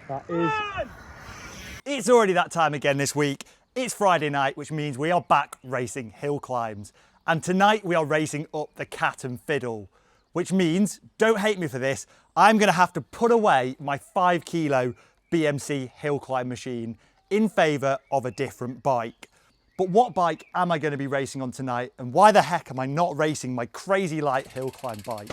That is. It's already that time again this week. It's Friday night, which means we are back racing hill climbs. And tonight we are racing up the Cat and Fiddle, which means, don't hate me for this, I'm gonna have to put away my 5 kilo BMC hill climb machine in favour of a different bike. But what bike am I gonna be racing on tonight? And why the heck am I not racing my crazy light hill climb bike?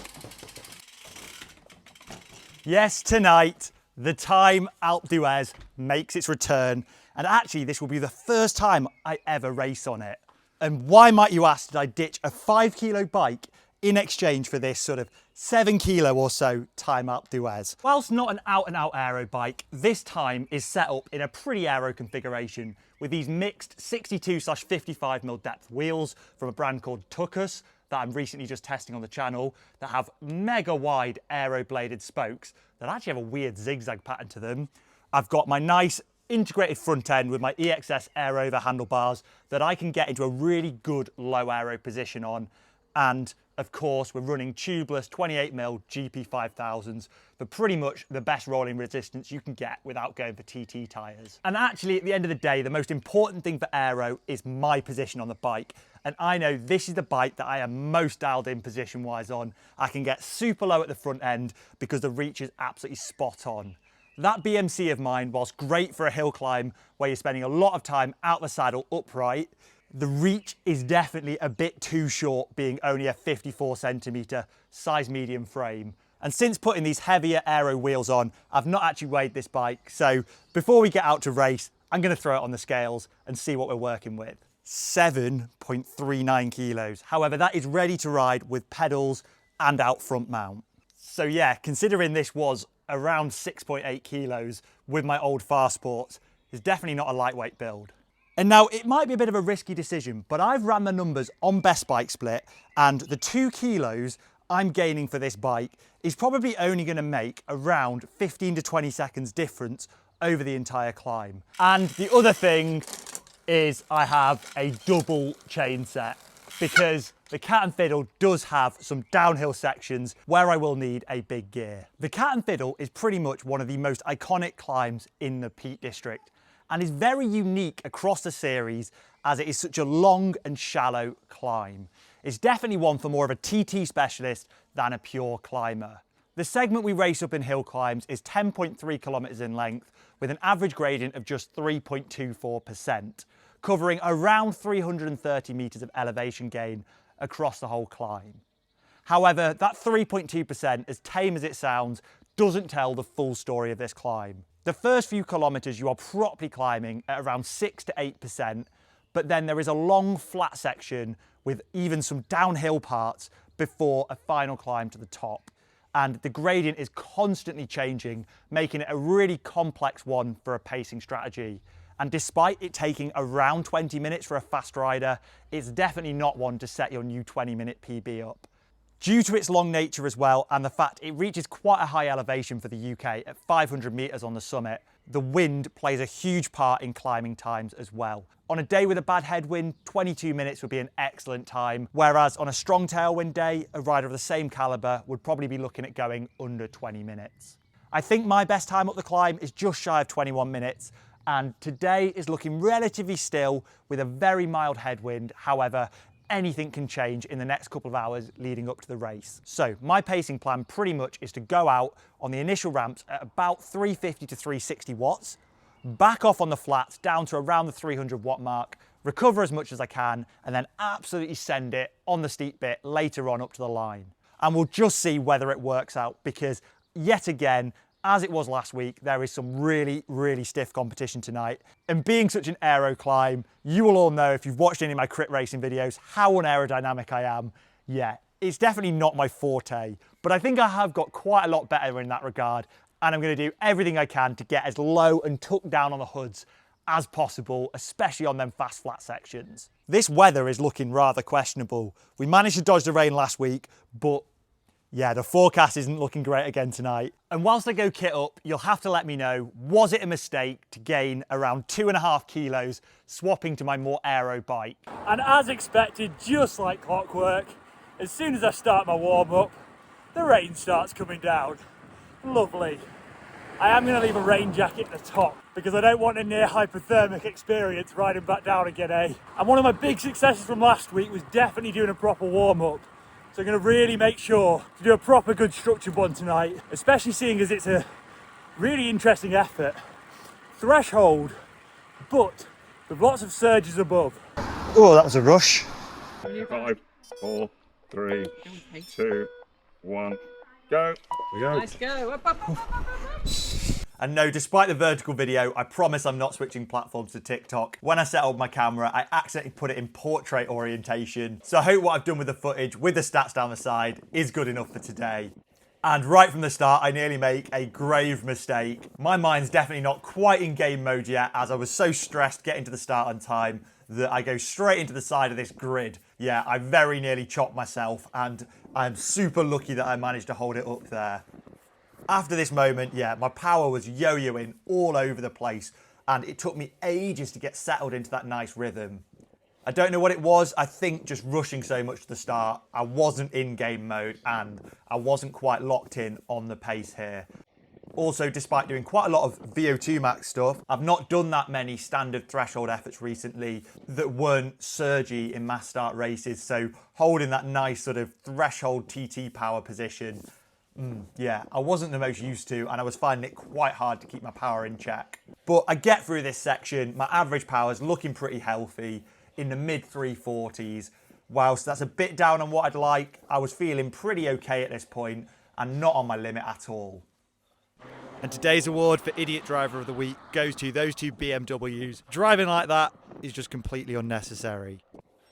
Yes, tonight, the Time Alpe d'Huez makes its return, and actually this will be the first time I ever race on it. And why, might you ask, did I ditch a 5 kilo bike in exchange for this sort of 7 kilo or so Time Alpe d'Huez? Whilst not an out and out aero bike, this Time is set up in a pretty aero configuration with these mixed 62/55mm depth wheels from a brand called Tuckus that I'm recently just testing on the channel, that have mega wide aero bladed spokes that actually have a weird zigzag pattern to them. I've got my nice integrated front end with my EXS air over handlebars that I can get into a really good low aero position on. And of course, we're running tubeless 28mm GP5000s for pretty much the best rolling resistance you can get without going for TT tyres. And actually, at the end of the day, the most important thing for aero is my position on the bike. And I know this is the bike that I am most dialed in position-wise on. I can get super low at the front end because the reach is absolutely spot on. That BMC of mine, whilst great for a hill climb where you're spending a lot of time out the saddle upright, the reach is definitely a bit too short, being only a 54cm size medium frame. And since putting these heavier aero wheels on, I've not actually weighed this bike. So before we get out to race, I'm going to throw it on the scales and see what we're working with. 7.39 kilos. However, that is ready to ride with pedals and out front mount. So yeah, considering this was around 6.8 kilos with my old Fast Sports, it's definitely not a lightweight build. And now it might be a bit of a risky decision, but I've ran the numbers on Best Bike Split, and the 2 kilos I'm gaining for this bike is probably only going to make around 15 to 20 seconds difference over the entire climb. And the other thing is I have a double chain set, because the Cat and Fiddle does have some downhill sections where I will need a big gear. The Cat and Fiddle is pretty much one of the most iconic climbs in the Peak District, and is very unique across the series as it is such a long and shallow climb. It's definitely one for more of a TT specialist than a pure climber. The segment we race up in hill climbs is 10.3 kilometers in length with an average gradient of just 3.24%, covering around 330 meters of elevation gain across the whole climb. However, that 3.2%, as tame as it sounds, doesn't tell the full story of this climb. The first few kilometers you are properly climbing at around 6 to 8%, but then there is a long flat section with even some downhill parts before a final climb to the top. And the gradient is constantly changing, making it a really complex one for a pacing strategy. And despite it taking around 20 minutes for a fast rider, it's definitely not one to set your new 20-minute PB up. Due to its long nature as well, and the fact it reaches quite a high elevation for the UK at 500 meters on the summit, the wind plays a huge part in climbing times as well. On a day with a bad headwind, 22 minutes would be an excellent time, whereas on a strong tailwind day, a rider of the same caliber would probably be looking at going under 20 minutes. I think my best time up the climb is just shy of 21 minutes, and today is looking relatively still with a very mild headwind. However, anything can change in the next couple of hours leading up to the race. So my pacing plan pretty much is to go out on the initial ramps at about 350 to 360 watts, back off on the flats down to around the 300 watt mark, recover as much as I can, and then absolutely send it on the steep bit later on up to the line. And we'll just see whether it works out, because yet again, as it was last week, there is some really, really stiff competition tonight. And being such an aero climb, you will all know if you've watched any of my crit racing videos, how unaerodynamic I am. Yeah, it's definitely not my forte, but I think I have got quite a lot better in that regard. And I'm going to do everything I can to get as low and tucked down on the hoods as possible, especially on them fast flat sections. This weather is looking rather questionable. We managed to dodge the rain last week, but yeah, the forecast isn't looking great again tonight. And whilst I go kit up, you'll have to let me know, was it a mistake to gain around 2.5 kilos swapping to my more aero bike? And as expected, just like clockwork, as soon as I start my warm up, the rain starts coming down. Lovely. I am going to leave a rain jacket at the top because I don't want a near hypothermic experience riding back down again, eh? And one of my big successes from last week was definitely doing a proper warm-up. So I'm going to really make sure to do a proper good structured one tonight, especially seeing as it's a really interesting effort. Threshold, but with lots of surges above. Oh, that was a rush. 5, 4, 3, 2, 1, go. We go. Let's go. Up, up, up, up, up, up. And no, despite the vertical video, I promise I'm not switching platforms to TikTok. When I set up my camera, I accidentally put it in portrait orientation. So I hope what I've done with the footage, with the stats down the side, is good enough for today. And right from the start, I nearly make a grave mistake. My mind's definitely not quite in game mode yet, as I was so stressed getting to the start on time that I go straight into the side of this grid. Yeah, I very nearly chopped myself, and I'm super lucky that I managed to hold it up there. After this moment, yeah, my power was yo-yoing all over the place, and it took me ages to get settled into that nice rhythm. I don't know what it was. I think just rushing so much to the start, I wasn't in game mode, and I wasn't quite locked in on the pace here. Also, despite doing quite a lot of VO2 max stuff, I've not done that many standard threshold efforts recently that weren't surgy in mass start races, so holding that nice sort of threshold TT power position, yeah, I wasn't the most used to, and I was finding it quite hard to keep my power in check. But I get through this section, my average power is looking pretty healthy, in the mid 340s. Whilst that's a bit down on what I'd like, I was feeling pretty okay at this point, and not on my limit at all. And today's award for Idiot Driver of the Week goes to those two BMWs. Driving like that is just completely unnecessary.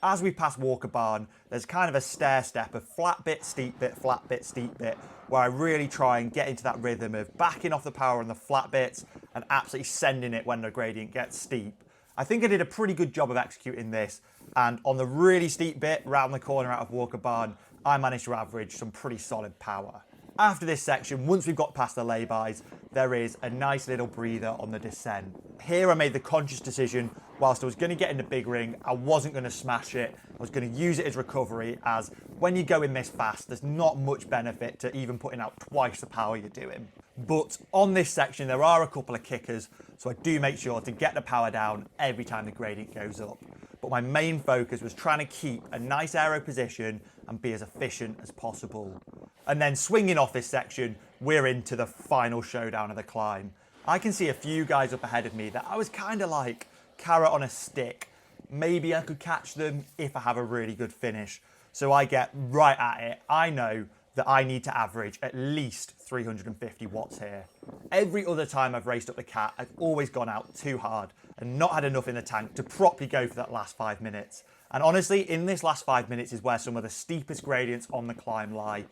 As we pass Walker Barn, there's kind of a stair step of flat bit, steep bit, flat bit, steep bit, where I really try and get into that rhythm of backing off the power on the flat bits and absolutely sending it when the gradient gets steep. I think I did a pretty good job of executing this, and on the really steep bit round the corner out of Walker Barn, I managed to average some pretty solid power. After this section, once we've got past the laybys, there is a nice little breather on the descent. Here I made the conscious decision, whilst I was going to get in the big ring, I wasn't going to smash it. I was going to use it as recovery, as when you go in this fast, there's not much benefit to even putting out twice the power you're doing. But on this section, there are a couple of kickers, so I do make sure to get the power down every time the gradient goes up. But my main focus was trying to keep a nice aero position and be as efficient as possible. And then swinging off this section, we're into the final showdown of the climb. I can see a few guys up ahead of me that I was kind of like carrot on a stick. Maybe I could catch them if I have a really good finish. So I get right at it. I know that I need to average at least 350 watts here. Every other time I've raced up the Cat, I've always gone out too hard and not had enough in the tank to properly go for that last 5 minutes. And honestly, in this last 5 minutes is where some of the steepest gradients on the climb lie.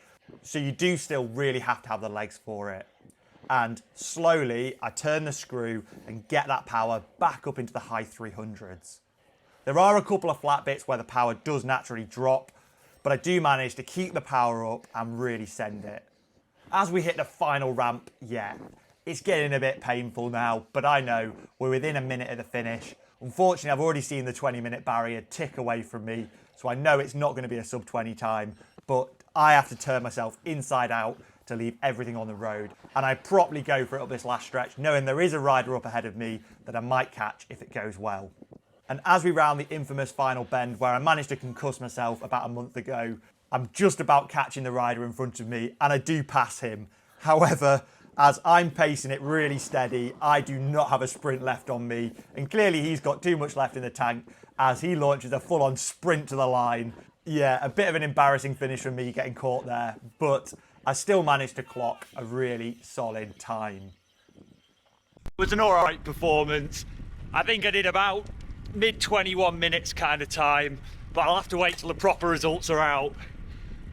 So you do still really have to have the legs for it. And slowly, I turn the screw and get that power back up into the high 300s. There are a couple of flat bits where the power does naturally drop, but I do manage to keep the power up and really send it. As we hit the final ramp, yeah, it's getting a bit painful now, but I know we're within a minute of the finish. Unfortunately, I've already seen the 20-minute barrier tick away from me, so I know it's not going to be a sub 20 time, but I have to turn myself inside out to leave everything on the road. And I properly go for it up this last stretch, knowing there is a rider up ahead of me that I might catch if it goes well. And as we round the infamous final bend where I managed to concuss myself about a month ago, I'm just about catching the rider in front of me and I do pass him. However, as I'm pacing it really steady, I do not have a sprint left on me, and clearly he's got too much left in the tank as he launches a full-on sprint to the line. Yeah, a bit of an embarrassing finish for me getting caught there, but I still managed to clock a really solid time. It was an alright performance. I think I did about mid 21 minutes kind of time, but I'll have to wait till the proper results are out.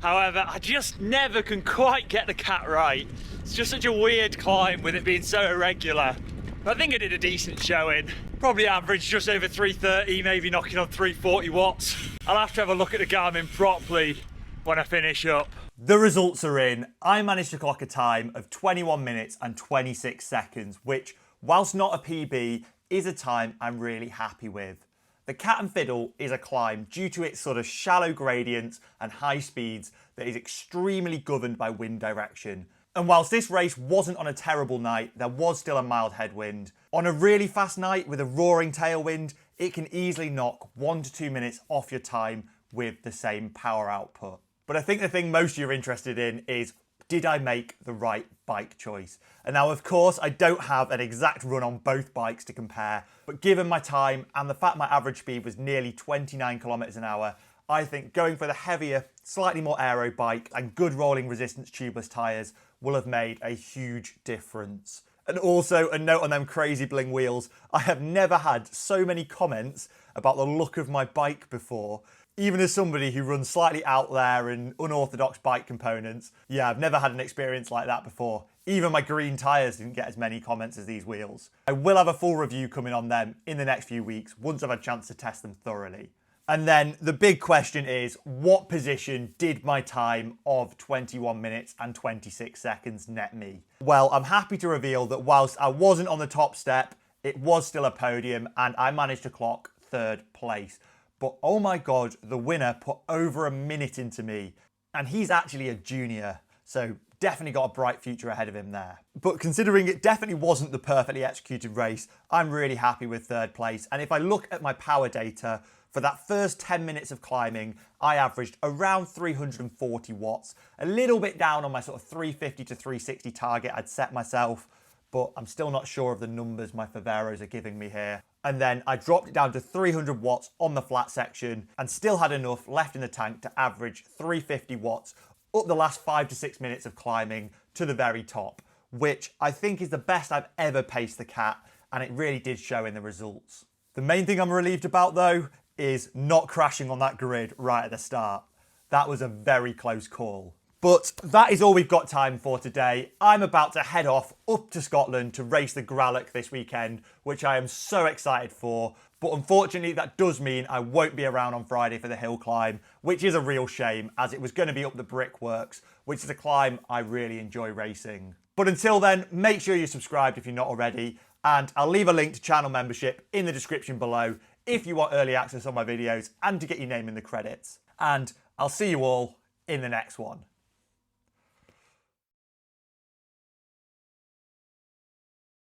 However, I just never can quite get the Cat right. It's just such a weird climb with it being so irregular. But I think I did a decent showing. Probably average just over 330, maybe knocking on 340 watts. I'll have to have a look at the Garmin properly when I finish up. The results are in. I managed to clock a time of 21 minutes and 26 seconds, which, whilst not a PB, is a time I'm really happy with. The Cat and Fiddle is a climb due to its sort of shallow gradients and high speeds that is extremely governed by wind direction. And whilst this race wasn't on a terrible night, there was still a mild headwind. On a really fast night with a roaring tailwind, it can easily knock 1 to 2 minutes off your time with the same power output. But I think the thing most of you are interested in is, did I make the right bike choice? And now, of course, I don't have an exact run on both bikes to compare, but given my time and the fact my average speed was nearly 29 kilometers an hour, I think going for the heavier, slightly more aero bike and good rolling resistance tubeless tyres will have made a huge difference. And also a note on them crazy bling wheels, I have never had so many comments about the look of my bike before. Even as somebody who runs slightly out there and unorthodox bike components, yeah, I've never had an experience like that before. Even my green tyres didn't get as many comments as these wheels. I will have a full review coming on them in the next few weeks once I've had a chance to test them thoroughly. And then the big question is, what position did my time of 21 minutes and 26 seconds net me? Well, I'm happy to reveal that whilst I wasn't on the top step, it was still a podium and I managed to clock 3rd place. But oh my God, the winner put over a minute into me, and he's actually a junior, so definitely got a bright future ahead of him there. But considering it definitely wasn't the perfectly executed race, I'm really happy with 3rd place. And if I look at my power data, for that first 10 minutes of climbing, I averaged around 340 watts, a little bit down on my sort of 350 to 360 target I'd set myself, but I'm still not sure of the numbers my Faveros are giving me here. And then I dropped it down to 300 watts on the flat section and still had enough left in the tank to average 350 watts up the last 5 to 6 minutes of climbing to the very top, which I think is the best I've ever paced the Cat, and it really did show in the results. The main thing I'm relieved about though is not crashing on that grid right at the start. That was a very close call. But that is all we've got time for today. I'm about to head off up to Scotland to race the Gralloch this weekend, which I am so excited for. But unfortunately, that does mean I won't be around on Friday for the Hillclimb, which is a real shame as it was going to be up the Brickworks, which is a climb I really enjoy racing. But until then, make sure you're subscribed if you're not already, and I'll leave a link to channel membership in the description below if you want early access on my videos and to get your name in the credits. And I'll see you all in the next one.